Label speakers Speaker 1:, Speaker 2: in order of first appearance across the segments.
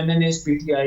Speaker 1: MNAs PTI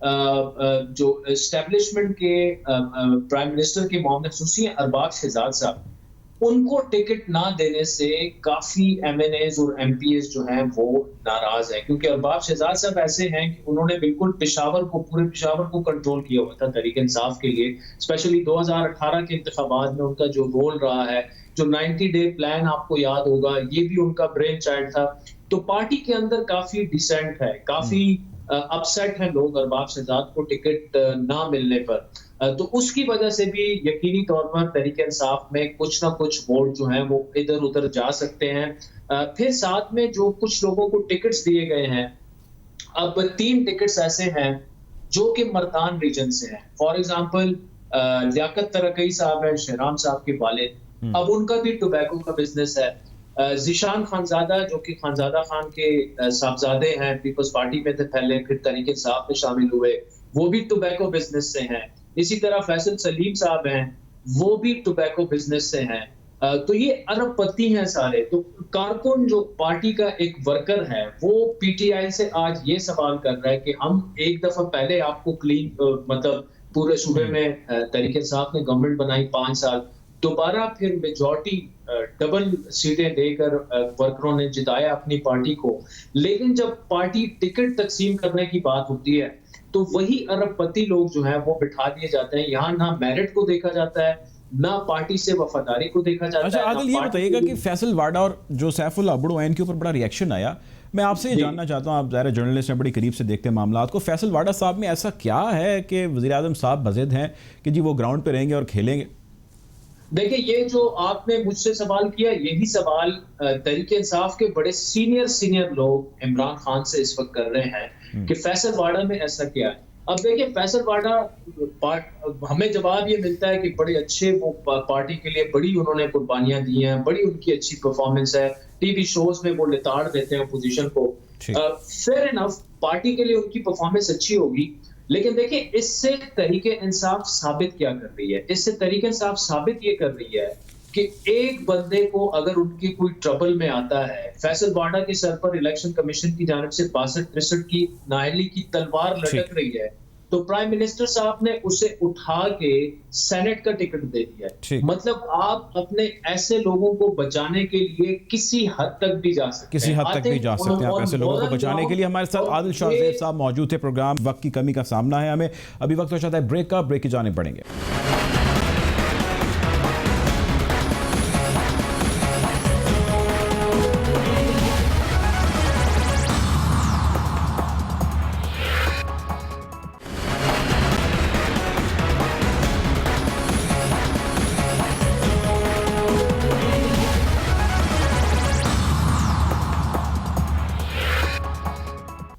Speaker 1: جو establishment کے prime minister کے معاملے خصوصی ارباب شہزاد صاحب، ان کو ٹکٹ نہ دینے سے کافی ایم این ایز اور ایم پی ایز جو ہیں وہ ناراض ہیں، کیونکہ ارباب شہزاد صاحب ایسے ہیں کہ انہوں نے بالکل پورے پشاور کو کنٹرول کیا ہوا تھا تحریک انصاف کے لیے، اسپیشلی 2018 کے انتخابات میں ان کا جو رول رہا ہے، جو 90 ڈے پلان آپ کو یاد ہوگا، یہ بھی ان کا برین چائلڈ تھا. تو پارٹی کے اندر کافی ڈیسینٹ ہے، کافی اپسیٹ ہیں لوگ ارباب شہزاد کو ٹکٹ نہ ملنے پر. تو اس کی وجہ سے بھی یقینی طور پر تحریک انصاف میں کچھ نہ کچھ ووٹ جو ہیں وہ ادھر ادھر جا سکتے ہیں. پھر ساتھ میں جو کچھ لوگوں کو ٹکٹس دیے گئے ہیں، اب 3 ٹکٹس ایسے ہیں جو کہ مردان ریجن سے ہیں. فار ایگزامپل لیاقت ترقی صاحب ہیں، شہرام صاحب کے والد، اب ان کا بھی ٹوبیکو کا بزنس ہے. ذیشان خانزادہ جو کہ خانزادہ خان کے صاحبزادے ہیں، پیپلز پارٹی میں تھے پہلے، پھر تحریک انصاف میں شامل ہوئے، وہ بھی ٹوبیکو بزنس سے ہیں. اسی طرح فیصل سلیم صاحب ہیں، وہ بھی ٹوبیکو بزنس سے ہیں. تو یہ ارب پتی ہیں سارے. تو کارکن جو پارٹی کا ایک ورکر ہے وہ پی ٹی آئی سے آج یہ سوال کر رہا ہے کہ ہم ایک دفعہ پہلے آپ کو کلین مطلب پورے صوبے میں تحریک انصاف نے گورنمنٹ بنائی 5 سال، دوبارہ پھر میجورٹی ڈبل سیٹیں دے کر ورکروں نے جتایا اپنی پارٹی کو. لیکن جب پارٹی ٹکٹ تقسیم کرنے کی بات ہوتی ہے تو وہی ارب پتی لوگ جو ہیں وہ بٹھا دیے جاتے ہیں. یہاں نہ میرٹ کو دیکھا جاتا ہے، نہ پارٹی سے وفاداری کو دیکھا جاتا ہے.
Speaker 2: اچھا عادل، یہ بتائیے گا کہ فیصل واڈا اور جو سیف اللہ ابڑو ہیں، ان کے اوپر بڑا ریئیکشن آیا. میں آپ سے یہ جاننا چاہتا ہوں، آپ ظاہر جرنلسٹ ہیں، بڑی قریب سے دیکھتے ہیں معاملات کو. فیصل واڈا صاحب میں ایسا کیا ہے کہ وزیر اعظم صاحب بضد ہیں کہ جی وہ گراؤنڈ پہ رہیں گے اور کھیلیں گے؟
Speaker 1: دیکھیں، یہ جو آپ نے مجھ سے سوال کیا، یہی سوال تحریک انصاف کے بڑے سینئر لوگ عمران خان سے اس وقت کر رہے ہیں کہ فیصل واڈا میں ایسا کیا ہے. اب دیکھیں، فیصل واڈا ہمیں جواب یہ ملتا ہے کہ بڑے اچھے وہ پارٹی کے لیے بڑی انہوں نے قربانیاں دی ہیں، بڑی ان کی اچھی پرفارمنس ہے، ٹی وی شوز میں وہ لتاڑ دیتے ہیں اپوزیشن کو. فیئر انف، پارٹی کے لیے ان کی پرفارمنس اچھی ہوگی. لیکن دیکھیں، اس سے تحریک انصاف ثابت کیا کر رہی ہے؟ اس سے تحریک انصاف ثابت یہ کر رہی ہے کہ ایک بندے کو اگر ان کی کوئی ٹربل میں آتا ہے، فیصل واڈا کے سر پر الیکشن کمیشن کی جانب سے 62-63 کی نااہلی کی تلوار لٹک رہی ہے، تو پرائم منسٹر صاحب نے اسے اٹھا کے سینٹ کا ٹکٹ دے دیا. مطلب آپ اپنے ایسے لوگوں کو بچانے کے لیے کسی حد تک بھی جا سکتے ہیں.
Speaker 2: آپ ایسے لوگوں کو بچانے کے لیے. ہمارے ساتھ عادل شاہ زیب صاحب موجود تھے. پروگرام وقت کی کمی کا سامنا ہے ہمیں، ابھی وقت ہو جاتا ہے بریک کا، بریک کی جانب بڑھیں گے.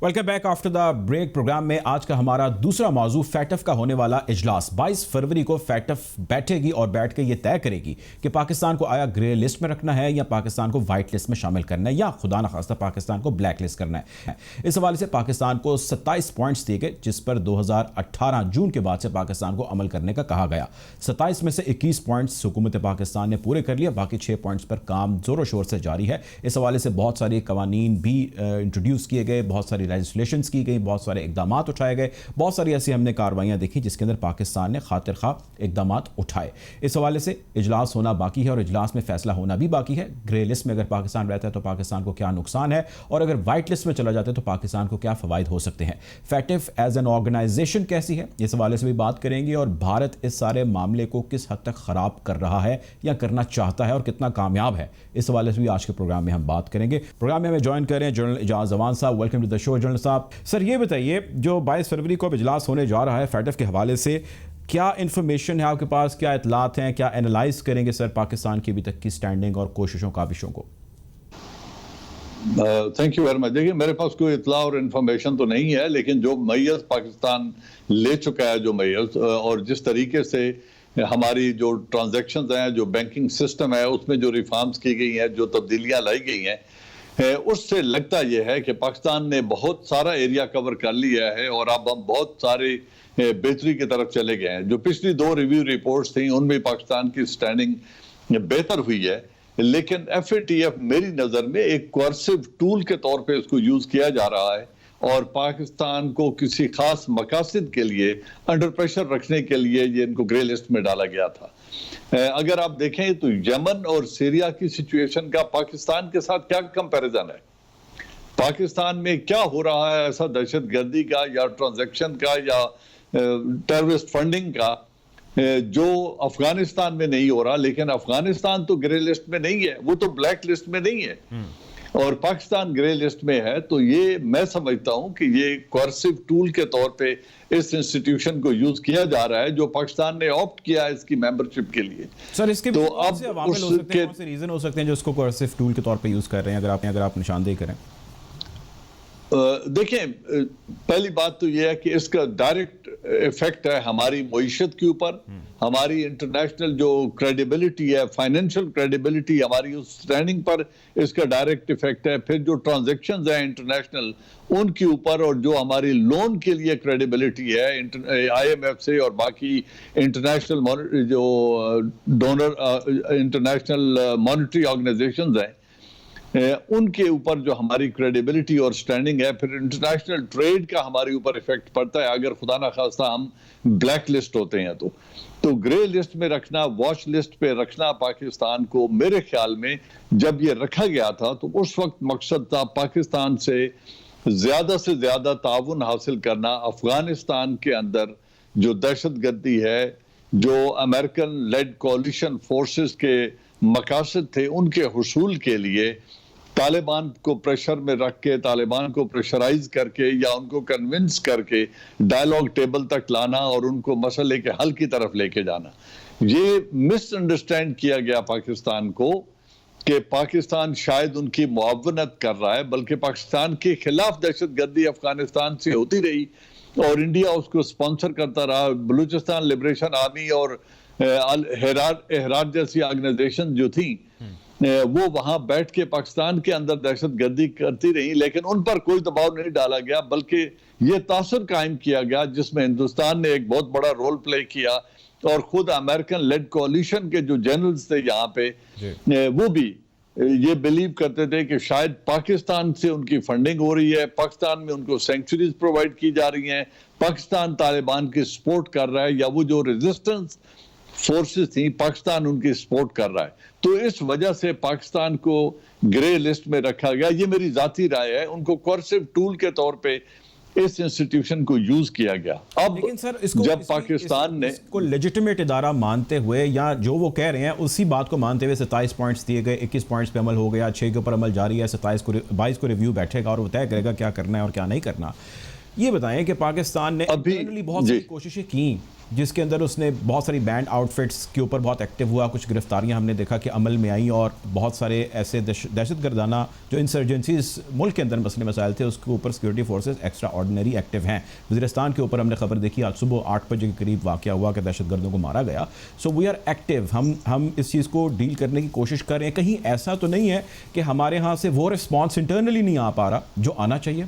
Speaker 2: Welcome back after the break. Program میں آج کا ہمارا دوسرا موضوع فیٹف کا ہونے والا اجلاس. 22 فروری کو فیٹف بیٹھے گی اور بیٹھ کے یہ طے کرے گی کہ پاکستان کو آیا گرے لسٹ میں رکھنا ہے یا پاکستان کو وائٹ لسٹ میں شامل کرنا ہے یا خدا نخواستہ پاکستان کو بلیک لسٹ کرنا ہے. اس حوالے سے پاکستان کو 27 پوائنٹس دیے گئے جس پر 2018 جون کے بعد سے پاکستان کو عمل کرنے کا کہا گیا. 27 میں سے 21 پوائنٹس حکومت پاکستان نے پورے کر لیا، باقی 6 پوائنٹس پر کام زور و شور سے جاری ہے. اس حوالے سے بہت سارے قوانین بھی انٹروڈیوس کیے گئے، بہت ساری لیجسلیشنز کی گئی، بہت سارے اقدامات اٹھائے گئے، بہت ساری ایسی ہم نے کارروائیاں دیکھی جس کے اندر پاکستان نے خاطر خواہ اقدامات اٹھائے. اس حوالے سے اجلاس ہونا باقی ہے اور اجلاس میں فیصلہ ہونا بھی باقی ہے. گرے لسٹ میں اگر پاکستان رہتا ہے تو پاکستان کو کیا نقصان ہے، اور اگر وائٹ لسٹ میں چلا جاتا ہے تو پاکستان کو کیا فوائد ہو سکتے ہیں. فیٹف ایز این آرگنائزیشن کیسی ہے، اس حوالے سے بھی بات کریں گے، اور بھارت اس سارے معاملے کو کس حد تک خراب کر رہا ہے یا کرنا چاہتا ہے اور کتنا کامیاب ہے، اس حوالے سے بھی آج کے پروگرام میں ہم بات کریں گے. پروگرام میں ہمیں جوائن کر رہے ہیں جنرل اعجاز اوان صاحب. Welcome to the show general صاحب. سر یہ بتائیے، جو 22 فروری کو اجلاس ہونے جا رہا ہے فیٹف کے حوالے سے، کیا انفارمیشن ہے آپ کے پاس، کیا اطلاعات ہیں، کیا اینالائز کریں گے سر پاکستان کی ابھی تک کی سٹینڈنگ اور کوششوں کاوشوں کو؟
Speaker 3: Thank you very much. دیکھیے، میرے پاس کوئی اطلاع اور انفارمیشن تو نہیں ہے، لیکن جو میعز پاکستان لے چکا ہے، جو میعز اور جس طریقے سے ہماری جو ٹرانزیکشنز ہیں، جو بینکنگ سسٹم ہے، اس میں جو ریفارمز کی گئی ہیں، جو تبدیلیاں لائی گئی ہیں، اس سے لگتا یہ ہے کہ پاکستان نے بہت سارا ایریا کور کر لیا ہے اور اب ہم بہت سارے بہتری کی طرف چلے گئے ہیں. جو پچھلی 2 ریویو رپورٹس تھیں ان میں پاکستان کی سٹینڈنگ بہتر ہوئی ہے، لیکن ایف اے ٹی ایف میری نظر میں ایک کوئرسو ٹول کے طور پہ اس کو یوز کیا جا رہا ہے اور پاکستان کو کسی خاص مقاصد کے لیے انڈر پریشر رکھنے کے لیے یہ ان کو گرے لسٹ میں ڈالا گیا تھا. اگر آپ دیکھیں تو یمن اور سیریا کی سچویشن کا پاکستان کے ساتھ کیا کمپیریزن ہے؟ پاکستان میں کیا ہو رہا ہے ایسا دہشت گردی کا یا ٹرانزیکشن کا یا ٹیررسٹ فنڈنگ کا جو افغانستان میں نہیں ہو رہا؟ لیکن افغانستان تو گرے لسٹ میں نہیں ہے, وہ تو بلیک لسٹ میں نہیں ہے, اور پاکستان گرے لسٹ میں ہے. تو یہ میں سمجھتا ہوں کہ یہ کوئرسو ٹول کے طور پہ اس انسٹیٹیوشن کو یوز کیا جا رہا ہے جو پاکستان نے آپٹ کیا ہے اس کی ممبرشپ کے لیے.
Speaker 2: سر اس کے
Speaker 3: تو
Speaker 2: اب عوامل ہو سکتے ہیں, کون سے ریزن ہو سکتے ہیں جو اس کو کوئرسو ٹول کے طور پہ یوز کر رہے ہیں, اگر آپ نشاندہی کریں؟
Speaker 3: دیکھیں, پہلی بات تو یہ ہے کہ اس کا ڈائریکٹ ایفیکٹ ہے ہماری معیشت کے اوپر, ہماری انٹرنیشنل جو کریڈیبلٹی ہے, فائنینشل کریڈیبلٹی ہماری اس سٹینڈنگ پر اس کا ڈائریکٹ ایفیکٹ ہے. پھر جو ٹرانزیکشنز ہیں انٹرنیشنل ان کے اوپر, اور جو ہماری لون کے لیے کریڈیبلٹی ہے آئی ایم ایف سے اور باقی انٹرنیشنل جو ڈونر انٹرنیشنل مانیٹری آرگنائزیشنز ہیں ان کے اوپر جو ہماری کریڈیبلٹی اور سٹینڈنگ ہے. پھر انٹرنیشنل ٹریڈ کا ہمارے اوپر ایفیکٹ پڑتا ہے اگر خدا نخواستہ ہم بلیک لسٹ ہوتے ہیں. تو گرے لسٹ میں رکھنا, واچ لسٹ پہ رکھنا پاکستان کو, میرے خیال میں جب یہ رکھا گیا تھا تو اس وقت مقصد تھا پاکستان سے زیادہ تعاون حاصل کرنا, افغانستان کے اندر جو دہشت گردی ہے, جو امریکن لیڈ کولیشن فورسز کے مقاصد تھے ان کے حصول کے لیے طالبان کو پریشر میں رکھ کے, طالبان کو پریشرائز کر کے یا ان کو کنونس کر کے ڈائیلاگ ٹیبل تک لانا اور ان کو مسئلے کے حل کی طرف لے کے جانا. یہ مس انڈرسٹینڈ کیا گیا پاکستان کو کہ پاکستان شاید ان کی معاونت کر رہا ہے, بلکہ پاکستان کے خلاف دہشت گردی افغانستان سے ہوتی رہی اور انڈیا اس کو سپانسر کرتا رہا. بلوچستان لبریشن آرمی اور احرار جیسی آرگنائزیشن جو تھیں وہ وہاں بیٹھ کے پاکستان کے اندر دہشت گردی کرتی رہی, لیکن ان پر کوئی دباؤ نہیں ڈالا گیا, بلکہ یہ تاثر قائم کیا گیا جس میں ہندوستان نے ایک بہت بڑا رول پلے کیا, اور خود امریکن لیڈ کولیشن کے جو جنرلز تھے یہاں پہ وہ بھی یہ بلیو کرتے تھے کہ شاید پاکستان سے ان کی فنڈنگ ہو رہی ہے, پاکستان میں ان کو سینکچریز پرووائڈ کی جا رہی ہیں, پاکستان طالبان کی سپورٹ کر رہا ہے, یا وہ جو ریزسٹنس فورسز تھیں پاکستان ان کی سپورٹ کر رہا ہے. تو اس وجہ سے پاکستان کو گرے لسٹ میں رکھا گیا. یہ میری ذاتی رائے ہے, ان کو کوئرسو ٹول کے طور پہ اس انسٹیٹیوشن کو یوز کیا گیا. اب
Speaker 2: لیکن سر اس کو
Speaker 3: جب پاکستان نے
Speaker 2: اس کو لیجیٹیمیٹ ادارہ مانتے ہوئے, یا جو وہ کہہ رہے ہیں اسی بات کو مانتے ہوئے 27 پوائنٹس دیے گئے, 21 پوائنٹس پہ عمل ہو گیا, 6 کے اوپر عمل جاری ہے, 22 کو ریویو بیٹھے گا اور وہ طے کرے گا کیا کرنا ہے اور کیا نہیں کرنا. یہ بتائیں کہ پاکستان نے بہت ساری کوششیں کی جس کے اندر اس نے بہت ساری بینڈ آؤٹ فٹس کے اوپر بہت ایکٹیو ہوا, کچھ گرفتاریاں ہم نے دیکھا کہ عمل میں آئیں, اور بہت سارے ایسے دہشت گردانہ جو انسرجنسیز ملک کے اندر مسئلے مسائل تھے اس کے اوپر security forces extra ordinary active ہیں. وزیرستان کے اوپر ہم نے خبر دیکھی, آج صبح 8 بجے کے قریب واقعہ ہوا کہ دہشت گردوں کو مارا گیا. سو وی آر ایکٹیو, ہم اس چیز کو ڈیل کرنے کی کوشش کر رہے ہیں. کہیں ایسا تو نہیں ہے کہ ہمارے ہاں سے وہ رسپانس انٹرنلی نہیں آ پا رہا جو آنا چاہیے؟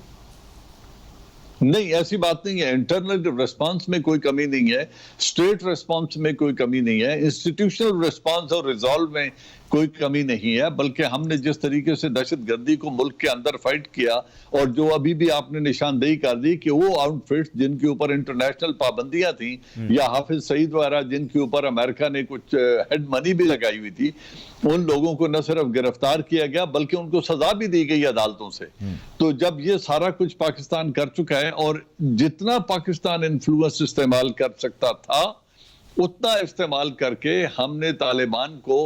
Speaker 3: نہیں, ایسی بات نہیں ہے. انٹرنل ریسپانس میں کوئی کمی نہیں ہے, اسٹیٹ ریسپانس میں کوئی کمی نہیں ہے, انسٹیٹیوشنل ریسپانس اور ریزالو میں کوئی کمی نہیں ہے. بلکہ ہم نے جس طریقے سے دہشت گردی کو ملک کے اندر فائٹ کیا, اور جو ابھی بھی آپ نے نشاندہی کر دی کہ وہ آؤٹ فٹس جن کے اوپر انٹرنیشنل پابندیاں تھیں, یا حافظ سعید وغیرہ جن کے اوپر امریکہ نے کچھ ہیڈ منی بھی لگائی ہوئی تھی, ان لوگوں کو نہ صرف گرفتار کیا گیا بلکہ ان کو سزا بھی دی گئی عدالتوں سے. تو جب یہ سارا کچھ پاکستان کر چکا ہے, اور جتنا پاکستان انفلوئنس استعمال کر سکتا تھا اتنا استعمال کر کے ہم نے طالبان کو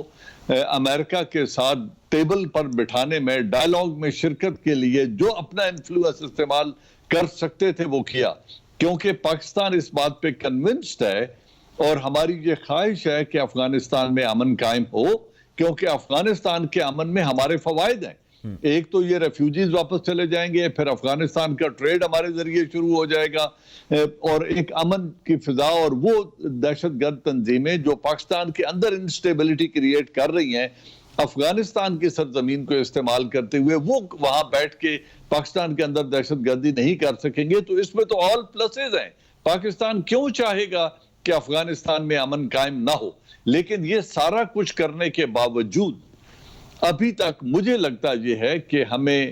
Speaker 3: امریکہ کے ساتھ ٹیبل پر بٹھانے میں, ڈائیلاگ میں شرکت کے لیے جو اپنا انفلوئنس استعمال کر سکتے تھے وہ کیا, کیونکہ پاکستان اس بات پہ کنونسڈ ہے اور ہماری یہ خواہش ہے کہ افغانستان میں امن قائم ہو, کیونکہ افغانستان کے امن میں ہمارے فوائد ہیں. ایک تو یہ ریفیوجیز واپس چلے جائیں گے, پھر افغانستان کا ٹریڈ ہمارے ذریعے شروع ہو جائے گا, اور ایک امن کی فضا, اور وہ دہشت گرد تنظیمیں جو پاکستان کے اندر انسٹیبلٹی کریٹ کر رہی ہیں افغانستان کی سرزمین کو استعمال کرتے ہوئے, وہ وہاں بیٹھ کے پاکستان کے اندر دہشت گردی نہیں کر سکیں گے. تو اس میں تو آل پلسز ہیں. پاکستان کیوں چاہے گا کہ افغانستان میں امن قائم نہ ہو؟ لیکن یہ سارا کچھ کرنے کے باوجود ابھی تک مجھے لگتا یہ ہے کہ ہمیں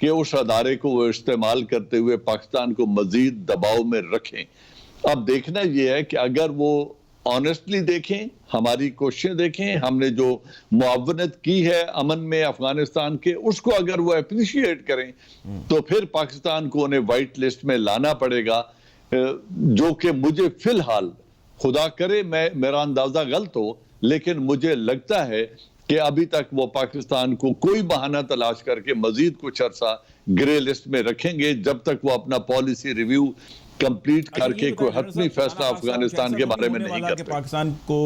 Speaker 3: کہ اس ادارے کو وہ استعمال کرتے ہوئے پاکستان کو مزید دباؤ میں رکھیں. اب دیکھنا یہ ہے کہ اگر وہ آنیسٹلی دیکھیں, ہماری کوششیں دیکھیں, ہم نے جو معاونت کی ہے امن میں افغانستان کے, اس کو اگر وہ اپریشیٹ کریں تو پھر پاکستان کو انہیں وائٹ لسٹ میں لانا پڑے گا, جو کہ مجھے فی الحال, خدا کرے میرا اندازہ غلط ہو, لیکن مجھے لگتا ہے کہ ابھی تک وہ پاکستان کو کوئی بہانہ تلاش کر کے مزید کچھ عرصہ گرے لسٹ میں رکھیں گے, جب تک وہ اپنا پالیسی ریویو کمپلیٹ کر کے کوئی حتمی فیصلہ افغانستان کے بارے میں نہیں کرتے.
Speaker 2: پاکستان کو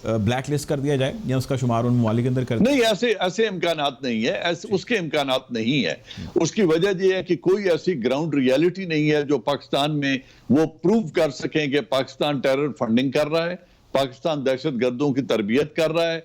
Speaker 2: بلیک لسٹ کر دیا جائے یا اس کا شمار ان ممالک کے اندر کر دیا؟
Speaker 3: نہیں, ایسے امکانات نہیں ہے, اس کے امکانات نہیں ہے. اس کی وجہ یہ ہے کہ کوئی ایسی گراؤنڈ ریالٹی نہیں ہے جو پاکستان میں وہ پروف کر سکیں کہ پاکستان ٹیرر فنڈنگ کر رہا ہے, پاکستان دہشت گردوں کی تربیت کر رہا ہے,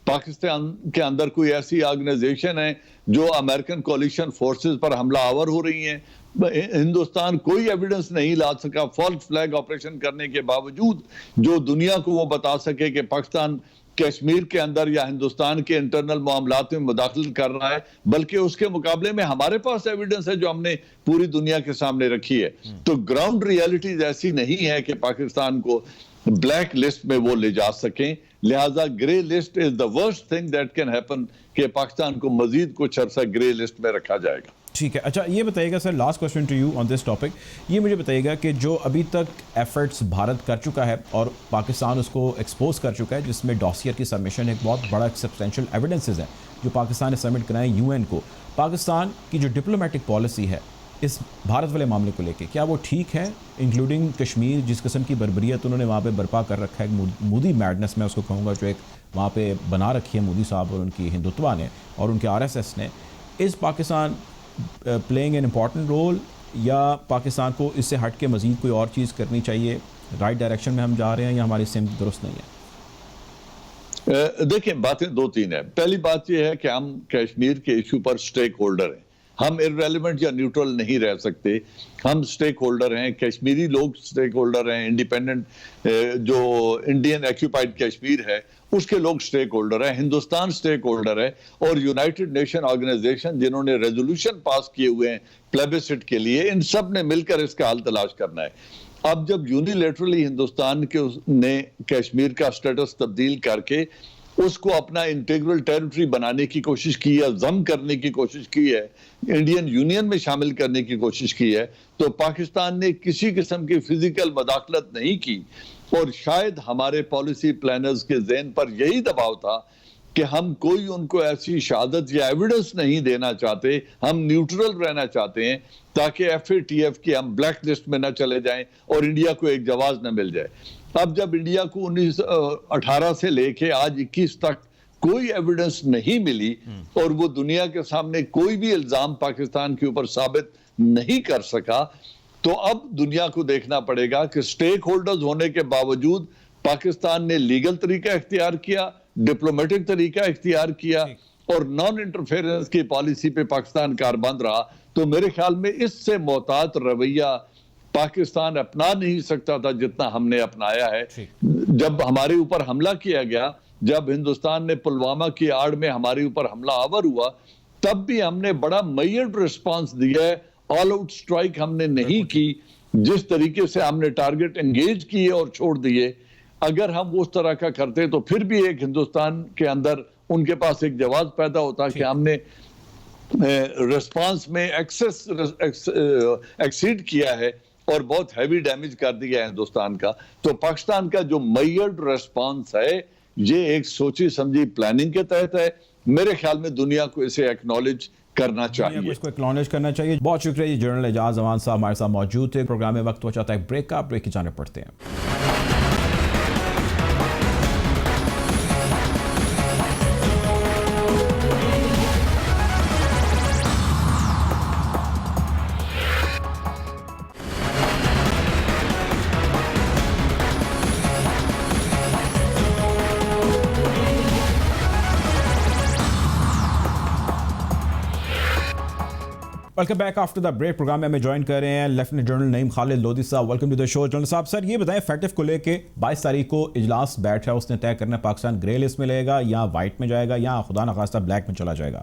Speaker 3: پاکستان کے اندر کوئی ایسی آرگنائزیشن ہے جو امریکن کولیشن فورسز پر حملہ آور ہو رہی ہیں. ہندوستان کوئی ایویڈنس نہیں لا سکا فالس فلیگ آپریشن کرنے کے باوجود جو دنیا کو وہ بتا سکے کہ پاکستان کشمیر کے اندر یا ہندوستان کے انٹرنل معاملات میں مداخلت کر رہا ہے, بلکہ اس کے مقابلے میں ہمارے پاس ایویڈنس ہے جو ہم نے پوری دنیا کے سامنے رکھی ہے. تو گراؤنڈ ریالٹیز ایسی نہیں ہے کہ پاکستان کو بلیک لسٹ میں وہ لے جا سکیں, لہٰذا grey list is the worst thing that can happen کہ پاکستان کو مزید کچھ عرصہ گرے لسٹ میں رکھا جائے گا.
Speaker 2: ٹھیک ہے. اچھا یہ بتائیے گا sir, last question to you on this topic, یہ مجھے بتائیے گا کہ جو ابھی تک ایفرٹس بھارت کر چکا ہے اور پاکستان اس کو ایکسپوز کر چکا ہے, جس میں ڈاسیر کی سبمیشن ایک بہت بڑا سبسٹینشیل ایویڈنسز ہیں جو پاکستان نے سبمٹ کرائے یو این کو, پاکستان کی جو ڈپلومیٹک پالیسی ہے اس بھارت والے معاملے کو لے کے, کیا وہ ٹھیک ہے, انکلوڈنگ کشمیر جس قسم کی بربریت انہوں نے وہاں پہ برپا کر رکھا ہے, مودی میڈنس میں اس کو کہوں گا, جو ایک وہاں پہ بنا رکھی ہے مودی صاحب اور ان کی ہندوتوا نے اور ان کے آر ایس ایس نے, is Pakistan playing an important role یا پاکستان کو اس سے ہٹ کے مزید کوئی اور چیز کرنی چاہیے, رائٹ ڈائریکشن میں ہم جا رہے ہیں یا ہماری سمت درست نہیں ہے؟
Speaker 3: دیکھیں باتیں دو تین ہیں. پہلی بات یہ ہے کہ ہم کشمیر کے ایشو پر سٹیک ہولڈر ہیں, ہم irrelevant یا نیوٹرل نہیں رہ سکتے, ہم سٹیک ہولڈر ہیں, کشمیری لوگ سٹیک ہولڈر ہیں, انڈیپینڈنٹ جو انڈین ایکیوپائڈ کشمیر ہے اس کے لوگ سٹیک ہولڈر ہیں, ہندوستان سٹیک ہولڈر ہے, اور یونائٹڈ نیشن آرگنائزیشن جنہوں نے ریزولوشن پاس کیے ہوئے ہیں پلیبسٹ کے لیے, ان سب نے مل کر اس کا حل تلاش کرنا ہے. اب جب یونیلیٹرلی ہندوستان نے کشمیر کا سٹیٹس تبدیل کر کے اس کو اپنا انٹیگرل ٹیریٹری بنانے کی کوشش کی ہے, ضم کرنے کی کوشش کی ہے, انڈین یونین میں شامل کرنے کی کوشش کی ہے, تو پاکستان نے کسی قسم کی فزیکل مداخلت نہیں کی, اور شاید ہمارے پالیسی پلانرز کے ذہن پر یہی دباؤ تھا کہ ہم کوئی ان کو ایسی شہادت یا ایویڈنس نہیں دینا چاہتے, ہم نیوٹرل رہنا چاہتے ہیں تاکہ ایف اے ٹی ایف کی ہم بلیک لسٹ میں نہ چلے جائیں اور انڈیا کو ایک جواز نہ مل جائے. اب جب انڈیا کو 1918 سے لے کے آج 21 تک کوئی ایویڈنس نہیں ملی اور وہ دنیا کے سامنے کوئی بھی الزام پاکستان کے اوپر ثابت نہیں کر سکا, تو اب دنیا کو دیکھنا پڑے گا کہ سٹیک ہولڈرز ہونے کے باوجود پاکستان نے لیگل طریقہ اختیار کیا, ڈپلومیٹک طریقہ اختیار کیا, اور نان انٹرفیرنس کی پالیسی پہ پاکستان کاربند رہا. تو میرے خیال میں اس سے محتاط رویہ پاکستان اپنا نہیں سکتا تھا جتنا ہم نے اپنایا ہے. جب ہمارے اوپر حملہ کیا گیا, جب ہندوستان نے پلوامہ کی آڑ میں ہمارے اوپر حملہ آور ہوا, تب بھی ہم نے بڑا میئرڈ ریسپانس دیا ہے, آل آؤٹ سٹرائک ہم نے نہیں کی. جس طریقے سے ہم نے ٹارگٹ انگیج کیے اور چھوڑ دیے, اگر ہم اس طرح کا کرتے تو پھر بھی ایک ہندوستان کے اندر ان کے پاس ایک جواز پیدا ہوتا کہ ہم نے ریسپانس میں ایکسیڈ کیا ہے اور بہت ہیوی ڈیمیج کر دیا ہے ہندوستان کا. تو پاکستان کا جو میئرڈ ریسپانس ہے یہ ایک سوچی سمجھی پلاننگ کے تحت ہے. میرے خیال میں دنیا کو اسے ایکنالج کرنا چاہیے,
Speaker 2: اس کو ایکنالج کرنا چاہیے. بہت شکریہ جی, جنرل اعجاز امان صاحب ہمارے ساتھ موجود تھے. پروگرام میں وقت ہو چاہتا ہے بریک کا, بریک کی جانب پڑھتے ہیں. Welcome back after the break. Program میں ہمیں جوائن کر رہے ہیں لیفٹیننٹ جنرل نعیم خالد لودھی صاحب. Welcome to the show. General صاحب, سر یہ بتائیں فیٹف کو لے کے 22 تاریخ کو اجلاس بیٹھ رہا ہے, اس نے طے کرنا ہے پاکستان گرے لسٹ میں لے گا یا وائٹ میں جائے گا یا خدا نخواستہ بلیک میں چلا جائے گا.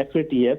Speaker 4: FATF